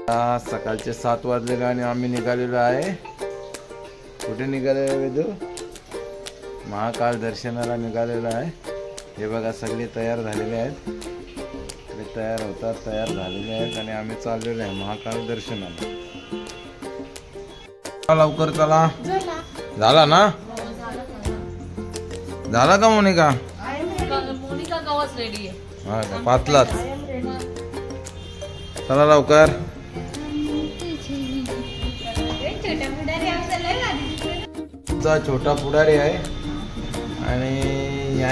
सकाळचे 7 वाजलेले आणि आम्ही निघालेलो आहे. कुठे निघालेलो वेदू? महाकाल दर्शनाला निघालेलो आहे. हे बघा सगळे तयार झालेले आहेत. ते तयार होतात, तयार झालेले आहेत आणि आम्ही चाललेलो आहे महाकाल दर्शनाला. लवकर चला. झाला ना? झाला का मोनिका? मोनिका गावाच रेडी आहे. हा का? 5लाच. चला लवकर. छोटा पुढारी आहे आणि या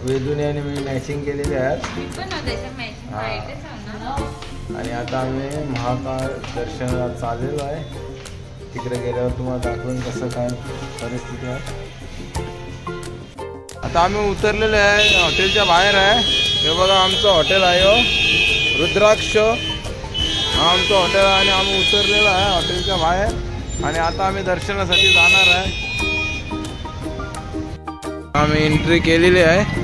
वेदूने आणि मी मॅचिंग केलेली आहे. आणि आता आम्ही महाकाल दर्शनाला चाललेलो आहे. तिकडे गेल्यावर तुम्हाला दाखवून कसं काय परिस्थिती आहे. आता आम्ही उतरलेलो आहे, हॉटेलच्या बाहेर आहे. हे बघा आमचं हॉटेल आहे रुद्राक्ष. हा आमचं हॉटेल आहे आणि आम्ही उतरलेलो आहे हॉटेलच्या बाहेर आणि आता आम्ही दर्शनासाठी जाणार आहे. आम्ही एंट्री केलेली आहे.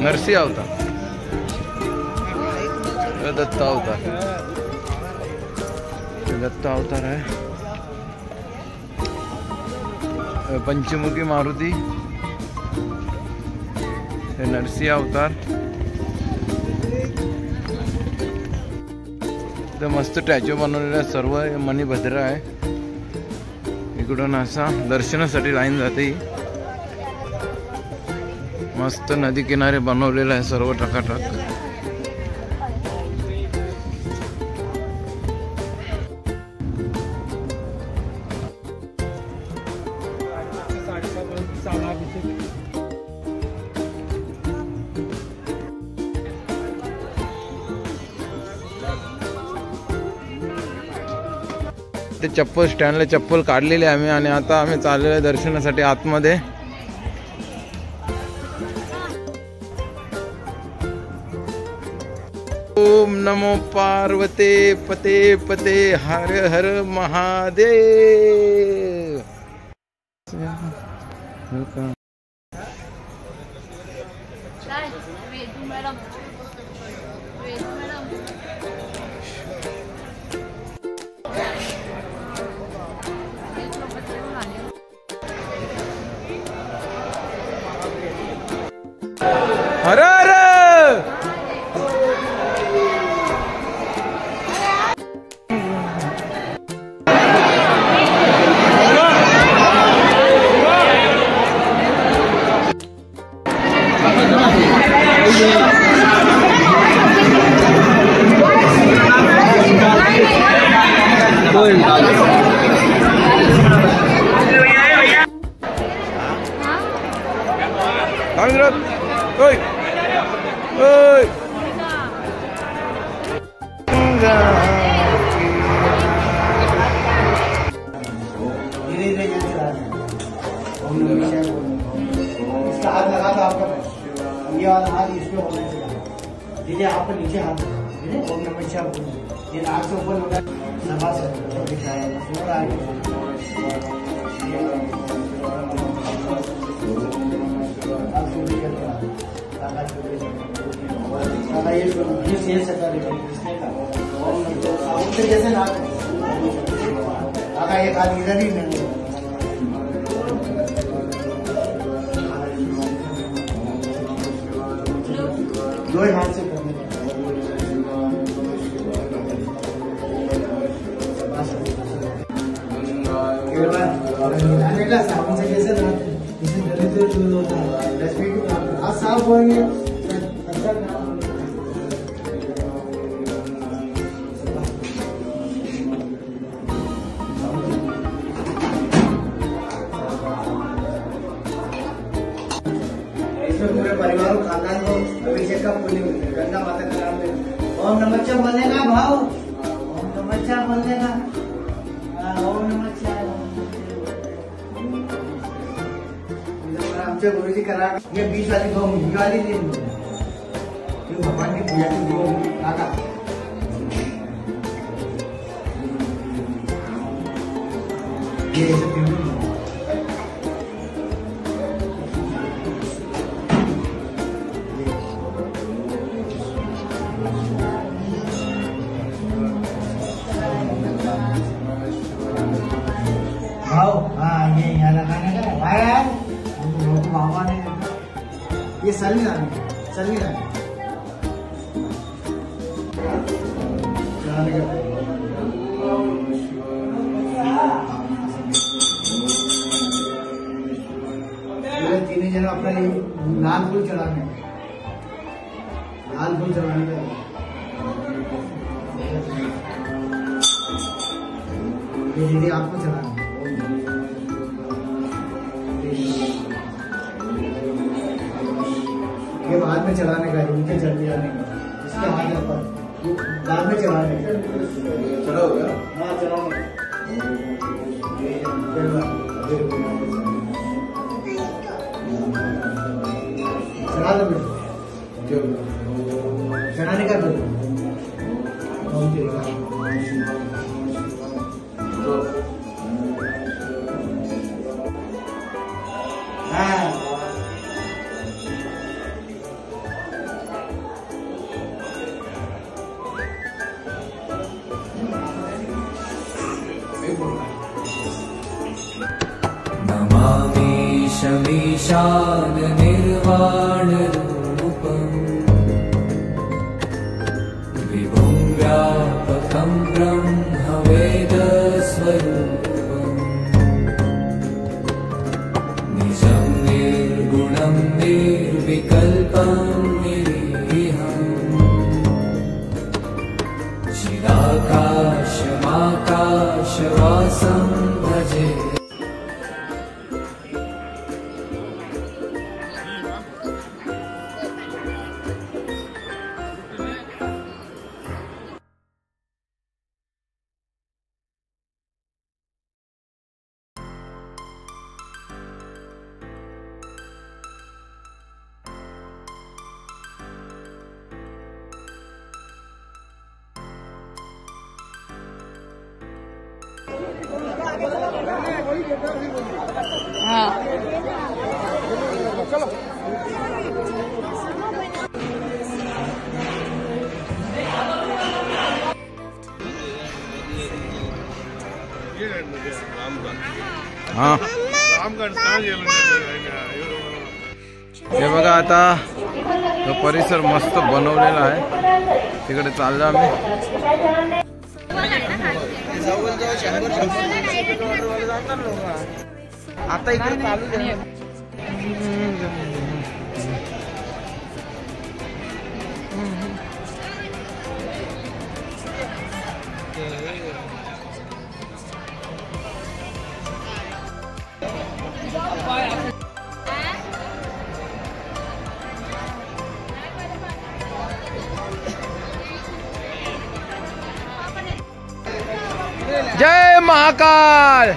नरसी अवतार, दत्त अवतार, दत्त अवतार आहे. पंचमुखी मारुती, हे नरसी अवतार. तर मस्त स्टॅच्यू बनवलेला सर्व मणिभद्र आहे. इकडून असा दर्शनासाठी लाईन जाते. मस्त नदी किनारे बनवलेलं आहे सर्व टकाटक. ते चप्पल स्टँडला चप्पल काढलेली आम्ही आणि आता आम्ही चाललेलो आहे दर्शनासाठी आतमध्ये. ओम नमो पार्वते पते पते हर हर महादेव. हर हर इसका हाथ लगा तो आपका ये वाला हाथ इसमें होना चाहिए. जिसे आप नीचे हाथ ओम नमः शिवाय ये नाक से ऊपर होगा. जैसे नाक एक हाथ इधर ही नहीं. दो हाथ से साबुन से कैसे होता है. आज साफ होंगे पूरे परिवार को खानदान को अभिषेक का पुण्य मिलता है. गंगा माता का नाम ओम नमः शिवाय बोलने का भाव. ओम नमः शिवाय बोलते ना, ओम नमः शिवाय. आमचे गुरुजी करा ये 20 वाली गो वाली दिन भगवान की पूजा की गो काका. ये ये सलमी रानी तीन जन अपना लाल फूल चढ़ाने का ये दीदी आपको चढ़ाना ये बाद में चलाने का उनके चढ़ जाने का इसके हाथ पर बाद में चलाने का चलाओगे. हाँ चलाओगे. चला दो चढ़ाने का दो. हाँ नमामि शमीशान निर्वाण रूपम् विभुं व्यापकं ब्रह्म वेद स्वरूपम् निजं निर्गुणं निर्विकल्पं निरीहम् चिदाकाशमाकाशवासं भजे. हाँ हा हे बघा आता तो परिसर मस्त बनवलेला आहे. तिकडे चाललो आम्ही. आता इकडे चालू झालं. जय महाकाल.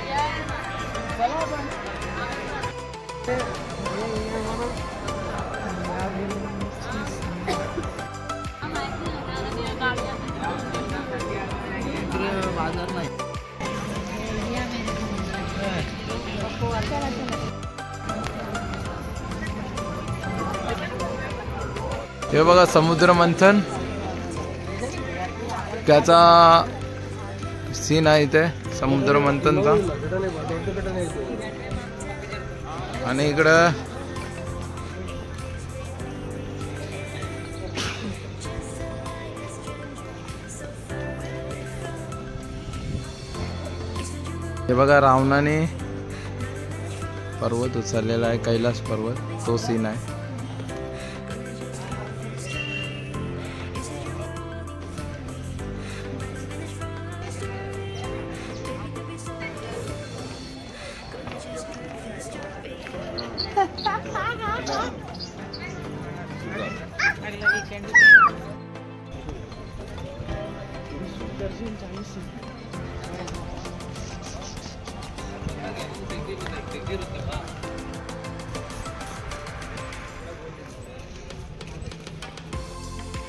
हे बघा समुद्र मंथन त्याचा सीन आहे इथे समुद्र मंथनचा. आणि इकडं हे बघा रावणाने पर्वत उचललेला आहे, कैलास पर्वत, तो सीन आहे.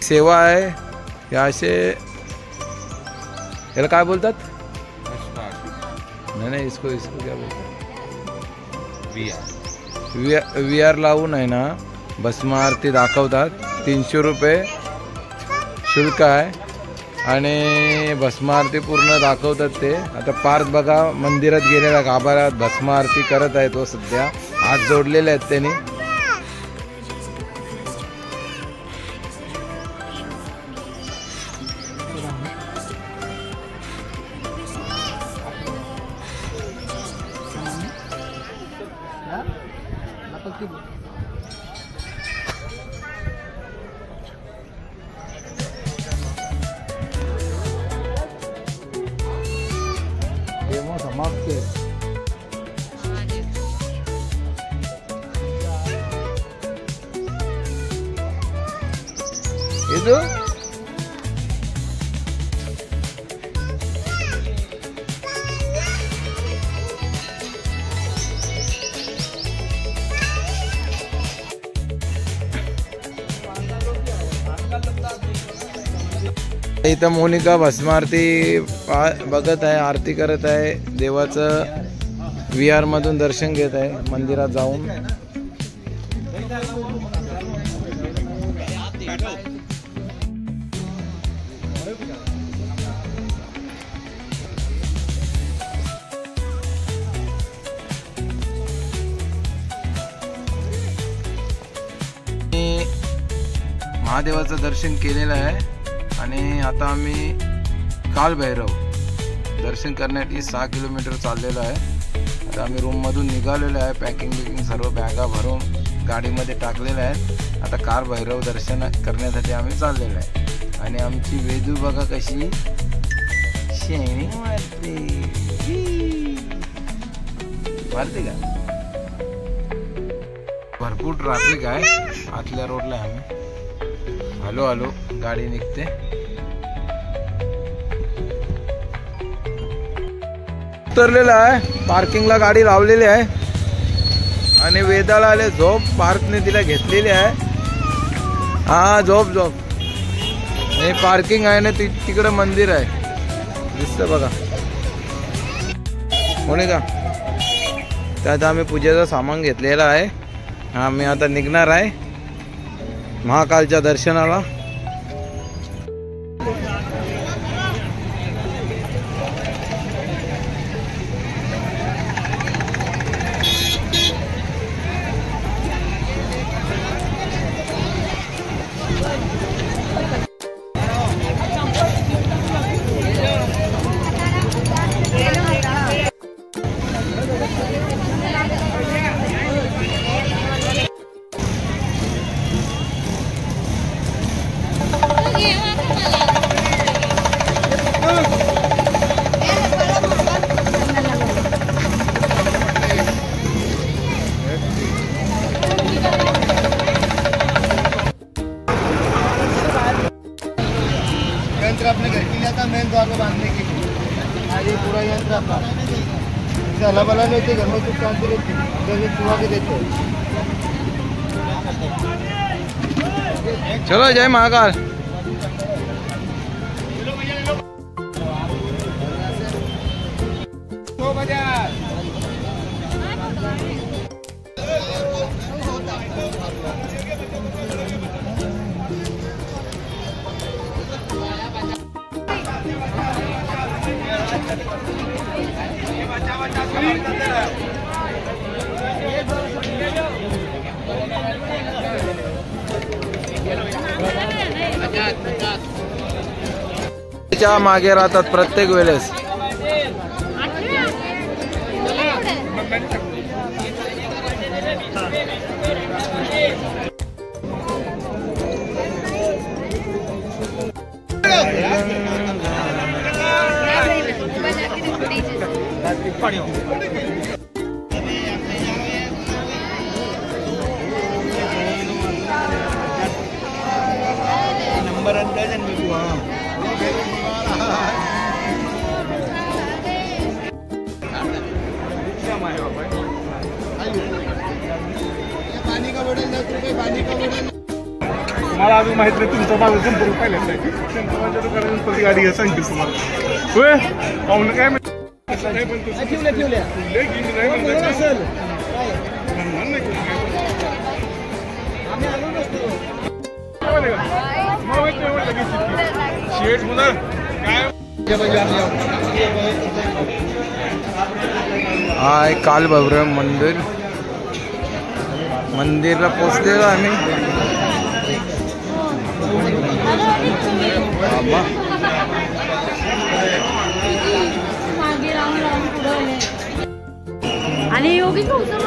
सेवा आहे या असे याला काय बोलतात नाही इसको क्या बोलतात वी आर लावून आहे ना भस्म आरती दाखवतात 300 रुपये शुल्क आहे आणि भस्म आरती पूर्ण दाखवतात ते. आता पार्थ बघा मंदिरात गेलेला गाभाऱ्यात भस्म आरती करत आहे तो सध्या हात जोडलेले आहेत त्यांनी. डेमो समाप्त है. ಇದು इथं मोनिका भस्म आरती बघत आहे, आरती करत आहे, देवाचं VR मधून दर्शन घेत आहे मंदिरात जाऊन. महादेवाचं दर्शन केलेलं आहे आणि आता आम्ही कालभैरव दर्शन करण्यासाठी 6 किलोमीटर चाललेलो आहे. आता आम्ही रूममधून निघालेलो आहे, पॅकिंग सर्व बॅगा भरून गाडीमध्ये टाकलेल्या आहेत. आता कालभैरव दर्शन करण्यासाठी आम्ही चाललेलो आहे आणि आमची वेदू बघा कशी शेणी मारते का. भरपूर ट्रॅफिक आहे आतल्या रोडला. आम्ही हॅलो हॅलो गाडी निघते. उतरलेला आहे, पार्किंगला गाडी लावलेली आहे आणि वेदाला आले झोप. पार्कने तिला घेतलेली आहे. हा झोप झोप. हे पार्किंग आहे ना तिकडे मंदिर आहे दिसतं बघा कोणी का. त्यात आम्ही पूजेचं सामान घेतलेलं आहे. आम्ही आता निघणार आहे महाकालच्या दर्शनाला. यंत्र अपने घर के लिए था, मेन द्वार को बांधने के लिए. आज ये पूरा यंत्र अपना इसे अला बला लेते घर में कुछ शांति रहती है, छुआ के देते. चलो जय महाकाल. च्या मागे राहतात प्रत्येक वेळेस. नंबर अंदाज मला अजून माहित नाही तुमचा माझा संपर्क पाहिलाच नाही. शंकराच्या दुकानातून प्रति गाडी घ्या सांगतील तुम्हाला. होय पाहुणं काय म्हणलं शेठ होणार काय. हा आहे कालभैरव मंदिर. मंदिरला पोचलेलो आम्ही. बाबा आणि योगी नव्हतं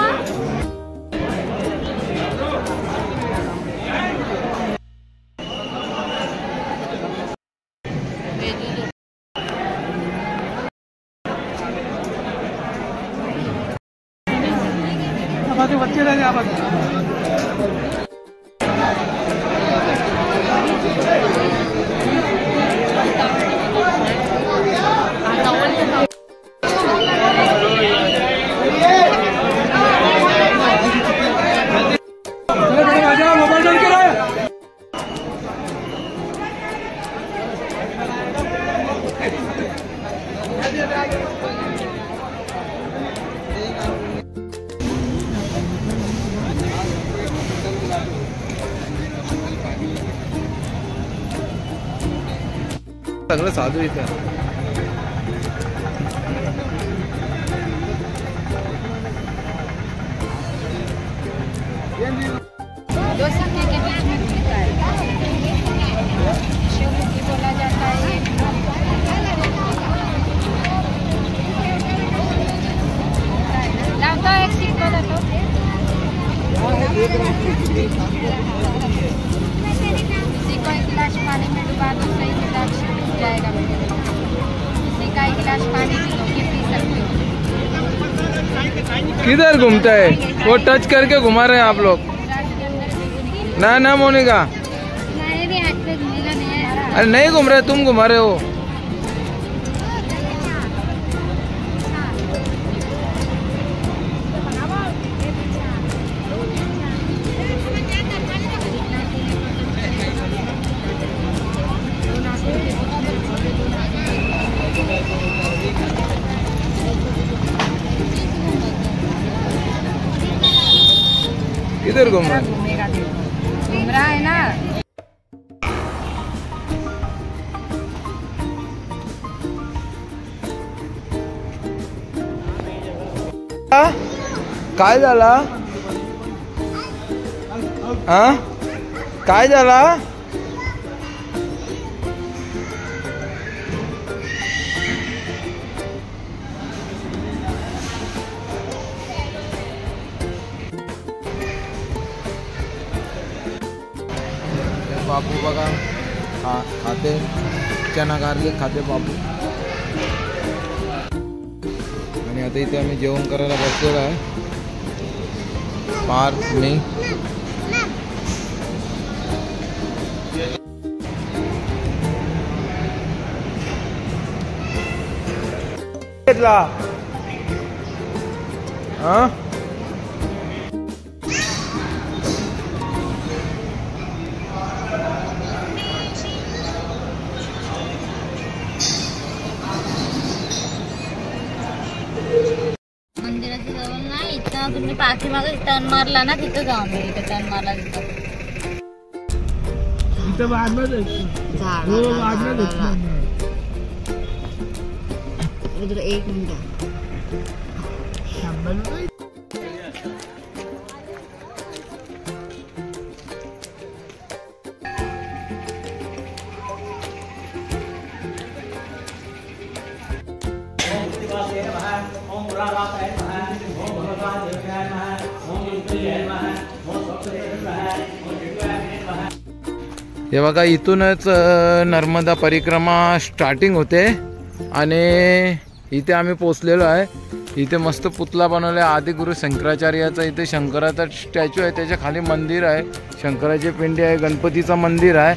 मग बच्चे रह गए. सगळं साधू इथं. दो सिक्के के बीच में घूमता है, शिवमुखी बोला जाता है। लाओ तो एक सिक्का दो तो। इसी को एक गिलास पानी में डुबा दो, सही मिजाज से डूब जाएगा। इसी का एक गिलास पानी पी सकते हो। किधर घूमता है वो? टच करके घुमा रहे हैं आप लोग ना ना मोनिका? नहीं हाथ पे घूमेगा नहीं। अरे नहीं घूम रहे, तुम घुमा रहे हो। किधर घूम रहा है? घूम रहा है ना। काय झाला? हा काय झाला? बापू बघा खाते चना गार्लिक खाते बापू. आणि आता इथे आम्ही जेवण करायला बसलेलो आहे. पार्थ मी घेतला. हा मंदिराच्या जवळ नाही, इथं तुम्ही पाठीमागे टर्न मारला ना, तिथं जाऊन इथे टर्न मारला तिथं एक मिनिट. हे बघा इथूनच नर्मदा परिक्रमा स्टार्टिंग होते आणि इथे आम्ही पोचलेलो आहे. इथे मस्त पुतळा बनवला आहे आदिगुरु शंकराचार्याचा. इथे शंकराचा स्टॅच्यू आहे, त्याच्या खाली मंदिर आहे, शंकराची पिंडी आहे, गणपतीचं मंदिर आहे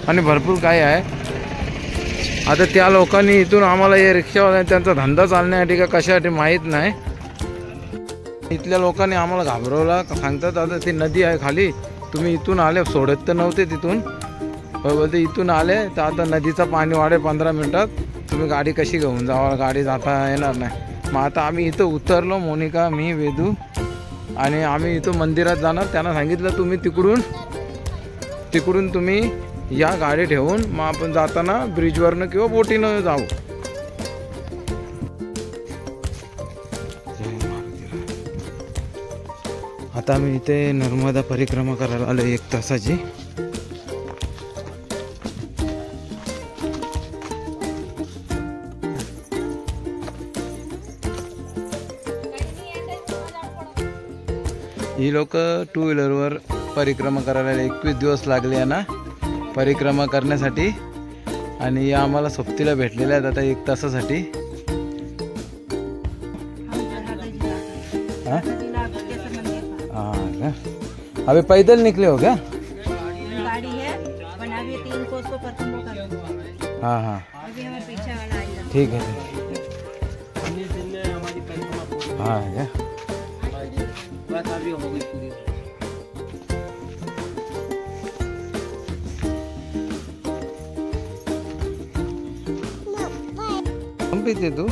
आणि भरपूर काही आहे. आता त्या लोकांनी इथून आम्हाला हे रिक्षावाल्या त्यांचा धंदा चालण्यासाठी का कशासाठी माहीत नाही, इथल्या लोकांनी आम्हाला घाबरवला. सांगतात आता ती नदी आहे खाली, तुम्ही इथून आले, सोडत तर नव्हते तिथून, बोलते इथून आले तर आता नदीचं पाणी वाढेल 15 मिनिटात, तुम्ही गाडी कशी घेऊन जावा, गाडी जाता येणार नाही. मग आता आम्ही इथं उतरलो, मोनिका, मी, वेदू, आणि आम्ही इथं मंदिरात जाणार. त्यांना सांगितलं तुम्ही तिकडून तुम्ही या गाडी ठेवून, मग आपण जाताना ब्रिजवरनं किंवा बोटीनं जाऊ. आता आम्ही इथे नर्मदा परिक्रमा करायला आलो 1 तासाची. ही लोक 2 व्हीलरवर परिक्रमा करायला 21 दिवस लागले आहे ना परिक्रमा करण्यासाठी, आणि या आम्हाला सोबतीला भेटलेल्या आहेत आता 1 तासासाठी. हाँ अभी पैदल निकले हो क्या? गाड़ी है, बना भी 3 कोस को परफॉर्म कर। हाँ हाँ अभी हमें पीछे वाला आएगा। ठीक है. हाँ क्या बस अभी हो गई पूरी. हम पीते तू?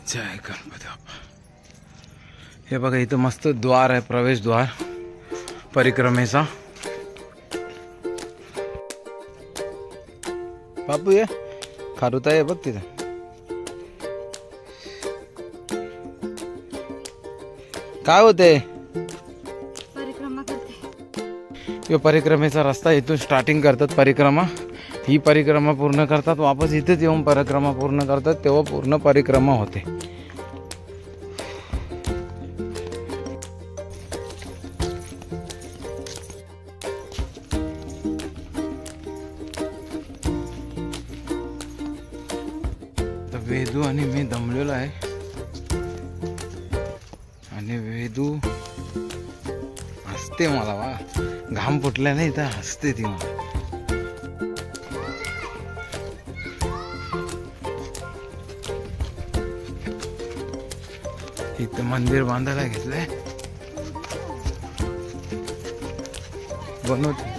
जय गणपती बाप्पा. हे बघा इथं मस्त द्वार आहे, प्रवेशद्वार परिक्रमेचा. बापू ये खारुता आहे बघ तिथं. काय होते? परिक्रमा करते. यो परिक्रमेचा रस्ता इथून स्टार्टिंग करतात परिक्रमा. ही परिक्रमा पूर्ण करतात, वापस इथेच येऊन परिक्रमा पूर्ण करतात, तेव्हा पूर्ण परिक्रमा होते. वेदू आणि मी दमलेलो आहे, आणि वेदू हसते मला, वा घाम फुटला नाही तर हसते ती मला. इथं मंदिर बांधायला घेतलंय, बनवते.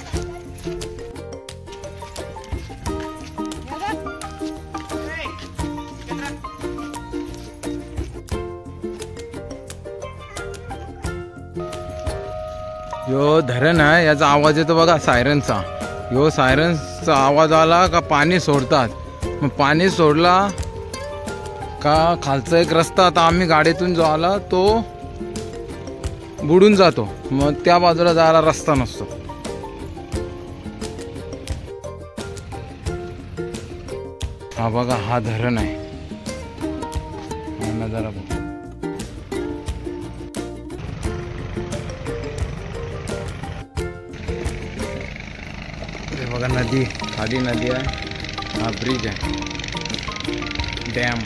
यो धरण आहे, याचा आवाज येतो बघा सायरनचा. यो सायरनचा आवाज आला का पाणी सोडतात, मग पाणी सोडला का खालचा एक रस्ता आता आम्ही गाडीतून जो आला तो बुडून जातो, मग त्या बाजूला जायला रस्ता नसतो. हा बघा हा धरण आहे, हा नजारा बघा. बघा नदी, खाली नदी आहे, हा ब्रिज आहे, डॅम.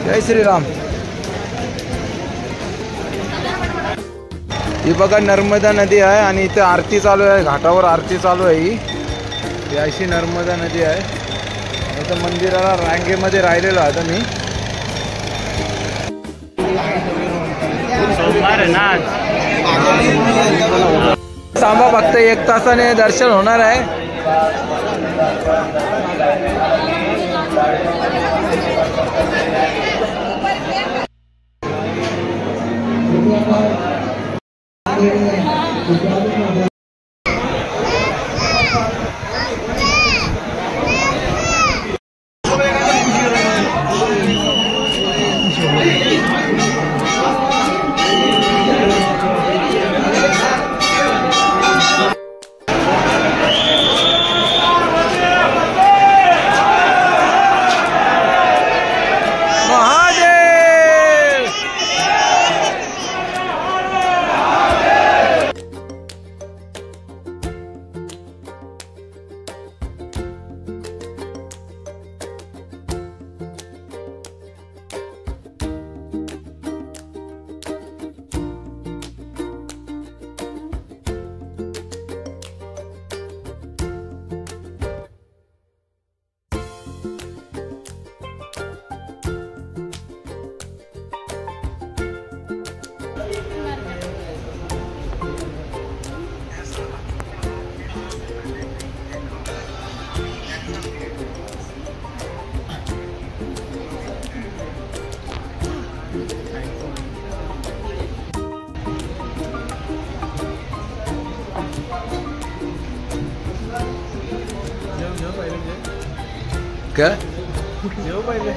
जय श्रीराम. ही बघा नर्मदा नदी आहे, आणि इथे आरती चालू आहे, घाटावर आरती चालू आहे. ही अशी नर्मदा नदी आहे. इथं मंदिराला रांगेमध्ये राहिलेलो आता मी. थांबा फक्त 1 तासाने दर्शन होणार आहे. काय जेव पहिले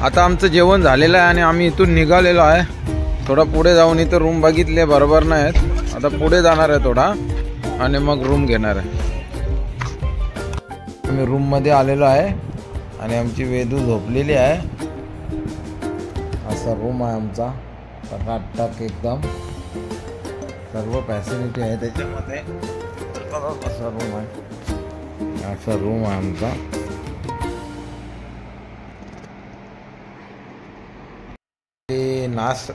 आता आमचं जेवण झालेलं आहे आणि आम्ही इथून निघालेलो आहे. थोडा पुढे जाऊन इथं रूम बघितले बरोबर नाहीत. आता पुढे जाणार आहे थोडा आणि मग रूम घेणार आहे. आम्ही रूममध्ये आलेलो आहे आणि आमची वेदू झोपलेली आहे. असा रूम आहे आमचा टकाटक एकदम सर्व फॅसिलिटी आहे त्याच्यामध्ये. असा रूम आहे, असा रूम आहे आमचा.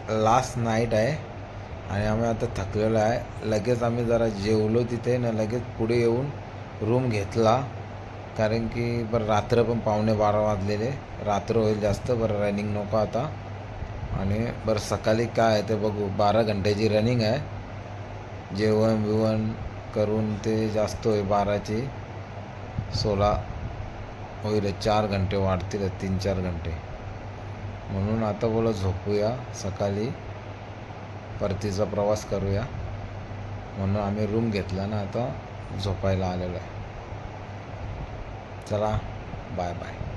लास्ट नाईट आहे आणि आम्ही आता थकलेलो आहे. लगेच आम्ही जरा जेवलो तिथे ना, लगेच पुढे येऊन रूम घेतला. कारण की बरं रात्र पण 11:15 वाजलेले, रात्र होईल जास्त. बरं रनिंग नको आता. आणि बरं सकाळी काय आहे ते बघू. 12 घंट्याची रनिंग आहे. जेवण बिवण करून ते जास्त होईल. 12ची 16 होईल. 4 घंटे वाढतील, 3-4 घंटे. म्हणून आता बोला झोपूया, सकाळी परतीचा प्रवास करूया. म्हणून आम्ही रूम घेतला ना, आता झोपायला आलेलो आहे. चला बाय बाय.